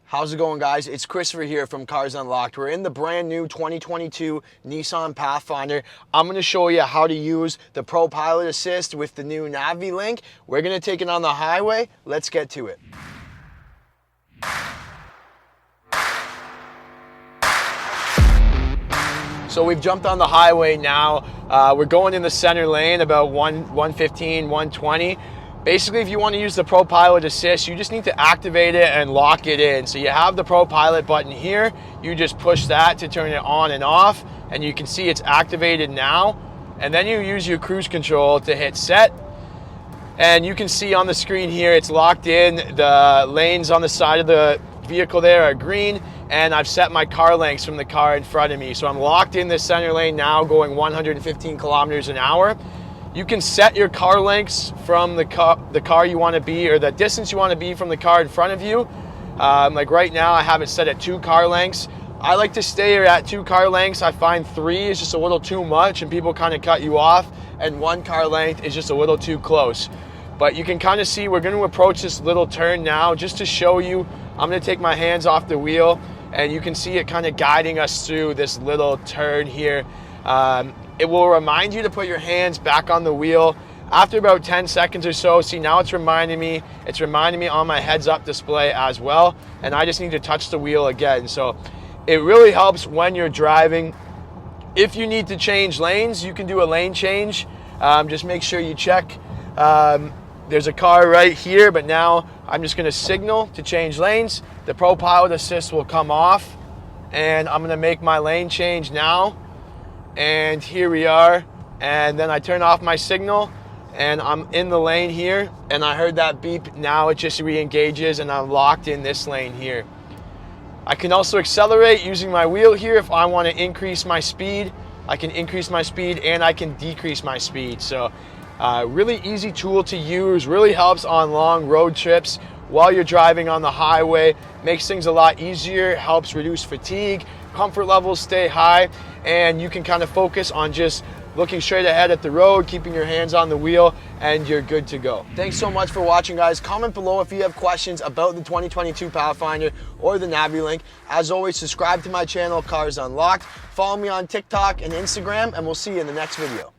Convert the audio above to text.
How's it going, guys? It's Christopher here from Cars Unlocked. We're in the brand new 2022 Nissan Pathfinder. I'm going to show you how to use the ProPilot Assist with the new NaviLink. We're going to take it on the highway. Let's get to it. So we've jumped on the highway now. We're going in the center lane about 115, 120. Basically, if you want to use the ProPilot Assist, you just need to activate it and lock it in. So you have the ProPilot button here. You just push that to turn it on and off, and you can see it's activated now. And then you use your cruise control to hit set. And you can see on the screen here, it's locked in. The lanes on the side of the vehicle there are green, and I've set my car lengths from the car in front of me. So I'm locked in this center lane now, going 115 kilometers an hour. You can set your car lengths from the car you want to be, or the distance you want to be from the car in front of you. Like right now, I have it set at 2 car lengths. I like to stay at 2 car lengths. I find 3 is just a little too much, and people kind of cut you off, and 1 car length is just a little too close. But you can kind of see we're going to approach this little turn now. Just to show you, I'm going to take my hands off the wheel, and you can see it kind of guiding us through this little turn here. It will remind you to put your hands back on the wheel after about 10 seconds or so. See, now it's reminding me on my heads up display as well, and I just need to touch the wheel again. So it really helps when you're driving. If you need to change lanes, you can do a lane change. Just make sure you check. There's a car right here, but now I'm just going to signal to change lanes. The ProPilot Assist will come off, and I'm going to make my lane change now. And here we are, and then I turn off my signal, and I'm in the lane here, and I heard that beep. Now it just re-engages, and I'm locked in this lane here. I can also accelerate using my wheel here. If I want to increase my speed, I can increase my speed, and I can decrease my speed. So really easy tool to use, really helps on long road trips while you're driving on the highway. Makes things a lot easier, helps reduce fatigue, comfort levels stay high, and you can kind of focus on just looking straight ahead at the road, keeping your hands on the wheel, and you're good to go. Thanks so much for watching, guys. Comment below if you have questions about the 2022 Pathfinder or the NaviLink. As always, subscribe to my channel, Cars Unlocked. Follow me on TikTok and Instagram, and we'll see you in the next video.